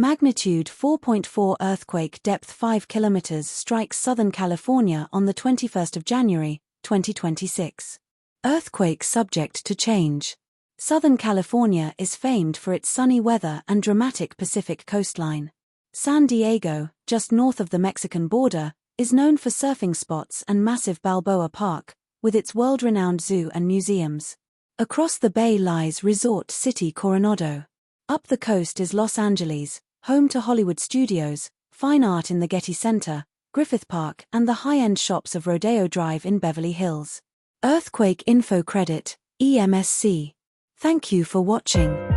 Magnitude 4.4 earthquake, depth 5 kilometers, strikes Southern California on the 21st of January, 2026. Earthquake subject to change. Southern California is famed for its sunny weather and dramatic Pacific coastline. San Diego, just north of the Mexican border, is known for surfing spots and massive Balboa Park, with its world-renowned zoo and museums. Across the bay lies resort city Coronado. Up the coast is Los Angeles, home to Hollywood studios, fine art in the Getty Centre, Griffith Park, and the high-end shops of Rodeo Drive in Beverly Hills. Earthquake Info Credit, EMSC. Thank you for watching.